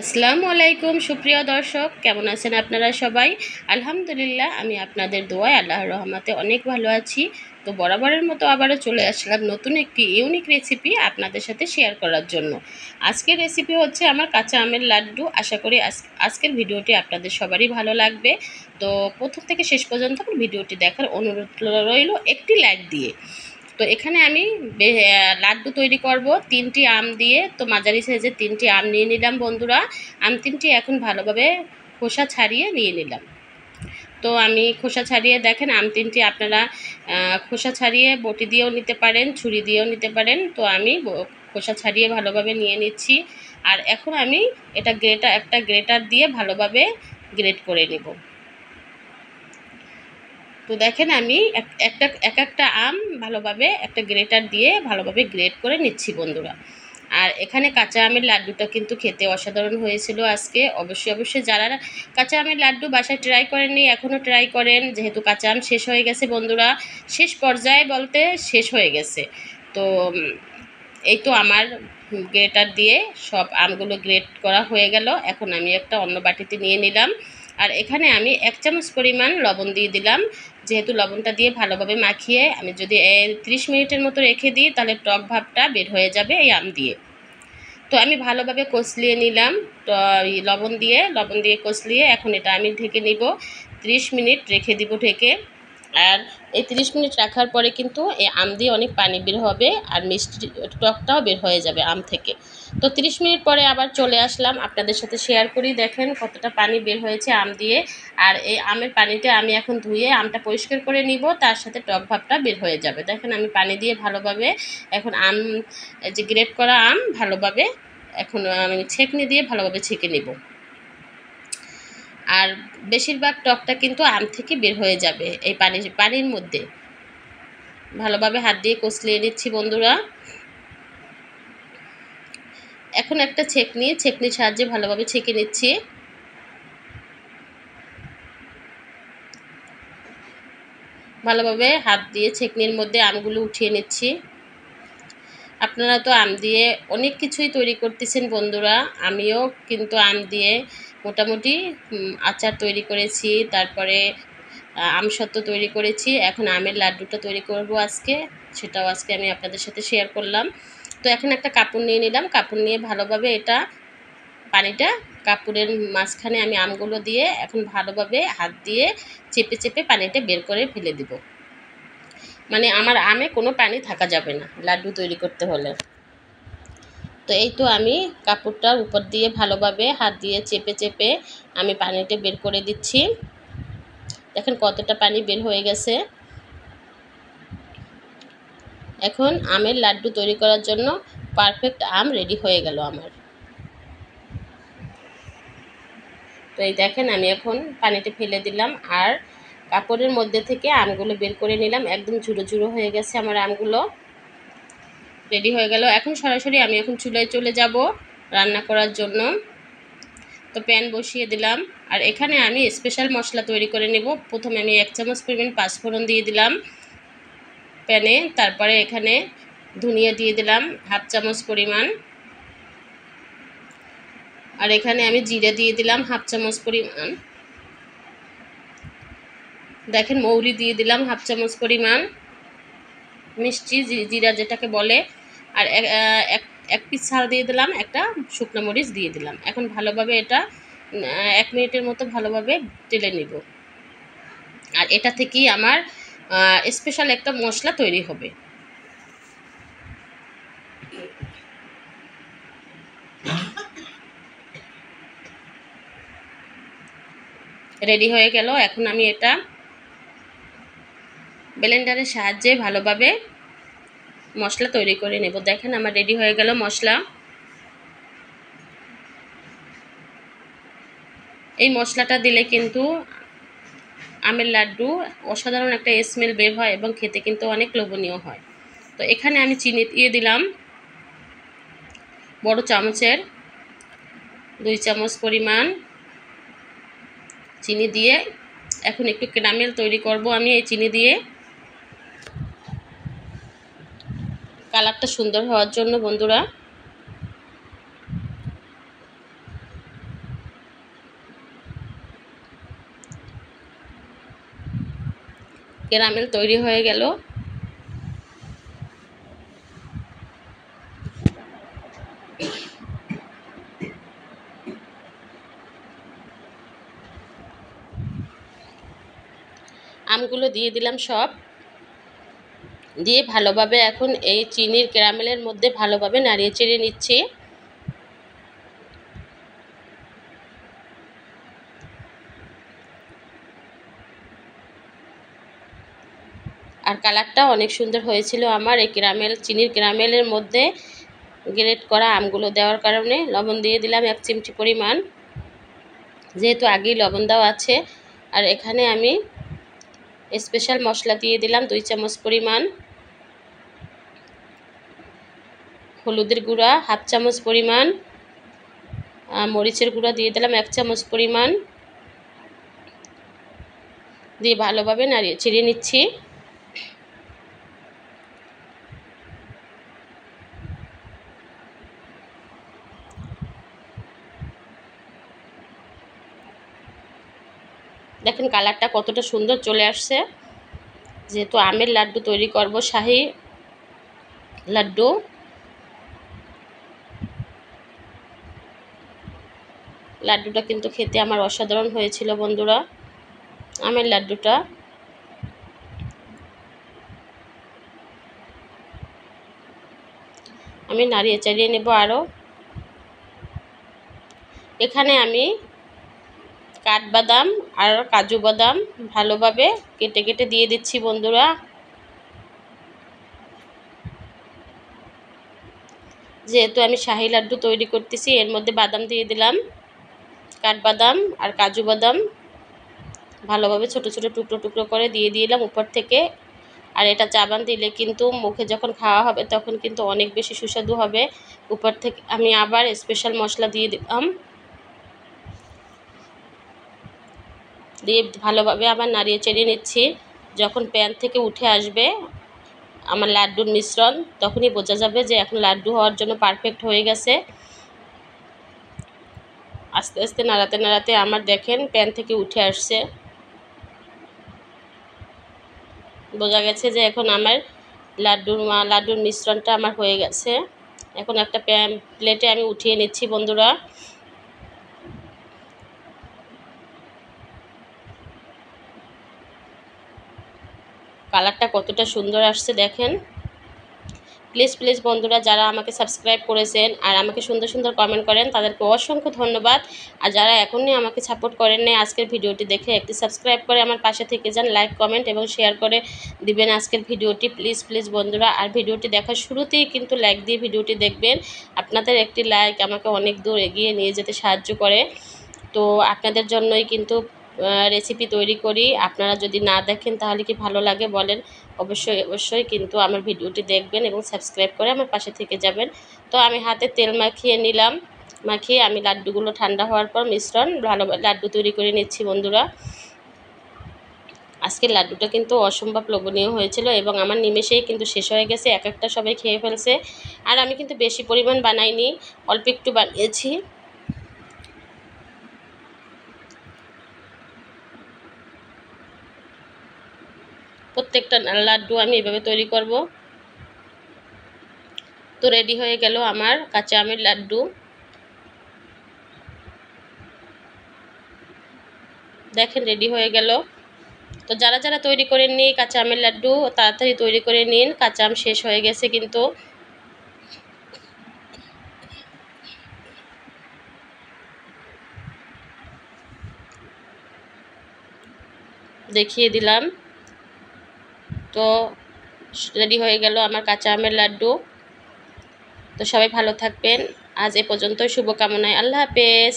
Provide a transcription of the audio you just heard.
আসসালামু আলাইকুম সুপ্রিয় দর্শক, কেমন আছেন আপনারা সবাই? আলহামদুলিল্লাহ, আমি আপনাদের দোয়ায় আল্লাহর রহমতে অনেক ভালো আছি। তো বরাবরের মতো আবারও চলে আসলাম নতুন একটি ইউনিক রেসিপি আপনাদের সাথে শেয়ার করার জন্য। আজকের রেসিপি হচ্ছে আমার কাঁচা আমের লাড্ডু। আশা করি আজকের ভিডিওটি আপনাদের সবারই ভালো লাগবে। তো প্রথম থেকে শেষ পর্যন্ত ভিডিওটি দেখার অনুরোধ রইল একটি লাইক দিয়ে। তো এখানে আমি লাড্ডু তৈরি করব 3টি আম দিয়ে। তো মাঝারি সাইজের 3টি আম নিয়ে নিলাম বন্ধুরা। আম 3টি এখন ভালোভাবে খোসা ছাড়িয়ে নিয়ে নিলাম। তো আমি খোসা ছাড়িয়ে দেখেন আম 3টি আপনারা খোসা ছাড়িয়ে বটি দিয়েও নিতে পারেন, ছুরি দিয়েও নিতে পারেন। তো আমি খোসা ছাড়িয়ে ভালোভাবে নিয়ে নিচ্ছি। আর এখন আমি এটা একটা গ্রেটার দিয়ে ভালোভাবে গ্রেট করে নেব। তো দেখেন আমি একটা আম ভালোভাবে একটা গ্রেটার দিয়ে ভালোভাবে গ্রেট করে নিচ্ছি বন্ধুরা। আর এখানে কাঁচা আমের লাড্ডুটা কিন্তু খেতে অসাধারণ হয়েছিল আজকে। অবশ্যই যারা কাঁচা আমের লাড্ডু বাসায় ট্রাই করেননি এখনও ট্রাই করেন, যেহেতু কাঁচা আম শেষ হয়ে গেছে বন্ধুরা। শেষ পর্যায়ে বলতে শেষ হয়ে গেছে। তো এই তো আমার গ্রেটার দিয়ে সব আমগুলো গ্রেট করা হয়ে গেল। এখন আমি একটা অন্য বাটিতে নিয়ে নিলাম। আর এখানে আমি 1 চামচ পরিমাণ লবণ দিয়ে দিলাম। যেহেতু লবণটা দিয়ে ভালোভাবে মাখিয়ে আমি যদি 30 মিনিটের মতো রেখে দিই তাহলে টক ভাবটা বের হয়ে যাবে এই আম দিয়ে। তো আমি ভালোভাবে কষলিয়ে নিলাম। তো লবণ দিয়ে কষলিয়ে এখন এটা আমি ঢেকে নিব। 30 মিনিট রেখে দিব ঢেকে। আর এই 30 মিনিট রাখার পরে কিন্তু এই আম দিয়ে অনেক পানি বের হবে আর মিষ্টি টকটাও বের হয়ে যাবে আম থেকে। তো 30 মিনিট পরে আবার চলে আসলাম, আপনাদের সাথে শেয়ার করি। দেখেন কতটা পানি বের হয়েছে আম দিয়ে। আর এই আমের পানিটা আমি এখন ধুয়ে আমটা পরিষ্কার করে নিব, তার সাথে টক ভাবটা বের হয়ে যাবে। দেখেন আমি পানি দিয়ে ভালোভাবে এখন আম যে গ্রেট করা আম ভালোভাবে এখন আমি ছেঁকনি দিয়ে ভালোভাবে ছেঁকে নেব। আর বেশিরভাগ টকটা কিন্তু আম থেকে বের হয়ে যাবে এই পানির মধ্যে। ভালোভাবে হাত দিয়ে কষলিয়ে নিচ্ছি বন্ধুরা। এখন একটা ছেঁকনির সাহায্যে ভালোভাবে ছেঁকে নিচ্ছি। ভালোভাবে হাত দিয়ে ছেঁকনির মধ্যে আমগুলো উঠিয়ে নিচ্ছি। আপনারা তো আম দিয়ে অনেক কিছুই তৈরি করতেছেন বন্ধুরা। আমিও কিন্তু আম দিয়ে মোটামুটি আচার তৈরি করেছি, তারপরে আমসত্ত্ব তৈরি করেছি। এখন আমের লাড্ডুটা তৈরি করব আজকে, সেটাও আজকে আমি আপনাদের সাথে শেয়ার করলাম। তো এখন একটা কাপড় নিয়ে নিলাম। কাপড় নিয়ে ভালোভাবে এটা পানিটা কাপড়ের মাঝখানে আমি আমগুলো দিয়ে এখন ভালোভাবে হাত দিয়ে চেপে পানিটা বের করে ফেলে দিব। মানে আমার আমে কোনো পানি থাকা যাবে না লাড্ডু তৈরি করতে হলে। তো এই তো আমি কাপড়টার উপর দিয়ে ভালোভাবে হাত দিয়ে চেপে আমি পানিটা বের করে দিচ্ছি। দেখেন কতটা পানি বের হয়ে গেছে। এখন আমের লাড্ডু তৈরি করার জন্য পারফেক্ট আম রেডি হয়ে গেল আমার। তো এই দেখেন আমি এখন পানিতে ফেলে দিলাম আর কাপড়ের মধ্যে থেকে আমগুলো বের করে নিলাম। একদম ঝুড়ো হয়ে গেছে আমার আমগুলো, রেডি হয়ে গেল। এখন সরাসরি আমি এখন চুলায় চলে যাব রান্না করার জন্য। তো প্যান বসিয়ে দিলাম আর এখানে আমি স্পেশাল মশলা তৈরি করে নেব। প্রথমে আমি 1 চামচ পরিমাণ পাঁচফোড়ন দিয়ে দিলাম প্যানে। তারপরে এখানে ধনিয়া দিয়ে দিলাম 1/2 চামচ পরিমাণ। আর এখানে আমি জিরে দিয়ে দিলাম 1/2 চামচ পরিমাণ। দেখেন মৌরি দিয়ে দিলাম 1/2 চামচ পরিমাণ, মিষ্টি জিরা যেটাকে বলে। আর এক পিস ঝাল দিয়ে দিলাম, একটা শুকনো মরিচ দিয়ে দিলাম। এখন ভালোভাবে এটা 1 মিনিটের মতো ভালোভাবে টেলে নিব। আর এটা থেকেই আমার স্পেশাল একটা মশলা তৈরি হবে। রেডি হয়ে গেল। এখন আমি এটা ব্লেন্ডারের সাহায্যে ভালোভাবে মশলা তৈরি করে নেব। দেখেন আমার রেডি হয়ে গেল মশলা। এই মশলাটা দিলে কিন্তু আমের লাড্ডু অসাধারণ একটা স্মেল বের হয় এবং খেতে কিন্তু অনেক লোভনীয় হয়। তো এখানে আমি চিনি দিয়ে দিলাম বড় চামচের 2 চামচ পরিমাণ চিনি দিয়ে এখন একটু ক্যারামেল তৈরি করব আমি এই চিনি দিয়ে, কালারটা সুন্দর হওয়ার জন্য বন্ধুরা। ক্যারামেল তৈরি হয়ে গেল। আমগুলো দিয়ে দিলাম সব, দিয়ে ভালোভাবে এখন এই চিনির ক্যারামেলের মধ্যে ভালোভাবে নাড়িয়ে চেড়ে নিচ্ছি। আর কালারটা অনেক সুন্দর হয়েছিল আমার এই চিনির ক্যারামেলের মধ্যে গ্রেট করা আমগুলো দেওয়ার কারণে। লবণ দিয়ে দিলাম 1 চিমটি পরিমাণ, যেহেতু আগেই লবণ দেওয়া আছে। আর এখানে আমি স্পেশাল মশলা দিয়ে দিলাম 2 চামচ পরিমাণ, হলুদের গুঁড়া 1/2 চামচ পরিমাণ, মরিচের গুঁড়া দিয়ে দিলাম 1 চামচ পরিমাণ, দিয়ে ভালোভাবে নাড়িয়ে ছেড়ে নিচ্ছি। দেখেন কালারটা কতটা সুন্দর চলে আসছে। যেহেতু আমের লাড্ডু তৈরি করব, শাহী লাড্ডু, লাড্ডুটা কিন্তু খেতে আমার অসাধারণ হয়েছিল বন্ধুরা, আমের লাড্ডুটা। আমি নাড়িয়ে চাড়িয়ে নেব আরও। এখানে আমি কাঠবাদাম আর কাজু বাদাম ভালোভাবে কেটে কেটে দিয়ে দিচ্ছি বন্ধুরা। যেহেতু আমি শাহী লাড্ডু তৈরি করতেছি, এর মধ্যে বাদাম দিয়ে দিলাম, কাঠবাদাম আর কাজু বাদাম ভালোভাবে ছোট ছোট টুকরো টুকরো করে দিয়ে দিলাম উপর থেকে। আর এটা চাবান দিলে কিন্তু মুখে যখন খাওয়া হবে তখন কিন্তু অনেক বেশি সুস্বাদু হবে। উপর থেকে আমি আবার স্পেশাল মশলা দিয়ে দিলাম, দিয়ে ভালোভাবে আবার নাড়িয়ে চেড়িয়ে নিচ্ছি। যখন প্যান থেকে উঠে আসবে আমার লাড্ডুর মিশ্রণ, তখনই বোঝা যাবে যে এখন লাড্ডু হওয়ার জন্য পারফেক্ট হয়ে গেছে। আস্তে আস্তে নাড়াতে নাড়াতে আমার দেখেন প্যান থেকে উঠে আসছে, বোঝা গেছে যে এখন আমার লাড্ডুর মিশ্রণটা আমার হয়ে গেছে। এখন একটা প্লেটে আমি উঠিয়ে নিচ্ছি বন্ধুরা। কালারটা কতটা সুন্দর আসছে দেখেন। প্লিজ প্লিজ বন্ধুরা, যারা আমাকে সাবস্ক্রাইব করেছেন আর আমাকে সুন্দর সুন্দর কমেন্ট করেন তাদেরকে অসংখ্য ধন্যবাদ। আর যারা এখনই আমাকে সাপোর্ট করেন নাই, আজকের ভিডিওটি দেখে একটি সাবস্ক্রাইব করে আমার পাশে থেকে যান, লাইক কমেন্ট এবং শেয়ার করে দিবেন আজকের ভিডিওটি, প্লিজ প্লিজ বন্ধুরা। আর ভিডিওটি দেখার শুরুতেই কিন্তু লাইক দিয়ে ভিডিওটি দেখবেন। আপনাদের একটি লাইক আমাকে অনেক দূর এগিয়ে নিয়ে যেতে সাহায্য করে। তো আপনাদের জন্যই কিন্তু রেসিপি তৈরি করি। আপনারা যদি না দেখেন তাহলে কি ভালো লাগে বলেন? অবশ্যই অবশ্যই কিন্তু আমার ভিডিওটি দেখবেন এবং সাবস্ক্রাইব করে আমার পাশে থেকে যাবেন। তো আমি হাতে তেল মাখিয়ে নিলাম, মাখিয়ে আমি লাড্ডুগুলো ঠান্ডা হওয়ার পর মিশ্রণ ভালো লাড্ডু তৈরি করে নিচ্ছি বন্ধুরা। আজকের লাড্ডুটা কিন্তু অসম্ভব লোভনীয় হয়েছিল এবং আমার নিমেষেই কিন্তু শেষ হয়ে গেছে, এক একটা সবাই খেয়ে ফেলছে। আর আমি কিন্তু বেশি পরিমাণ বানাইনি, অল্প একটু বানিয়েছি। প্রত্যেকটা লাড্ডু আমি এভাবে তৈরি করব। তো রেডি হয়ে গেল আমার কাঁচা আমের লাড্ডু। দেখেন রেডি হয়ে গেল। তো যারা যারা তৈরি করে নিন কাঁচা আমের লাড্ডু, তাড়াতাড়ি তৈরি করে নিন, কাঁচা আম শেষ হয়ে গেছে কিন্তু। দেখিয়ে দিলাম। তো রেডি হয়ে গেল আমার কাঁচা আমের লাড্ডু। তো সবাই ভালো থাকবেন, আজ এ পর্যন্তই, শুভকামনায়, আল্লাহ হাফেজ।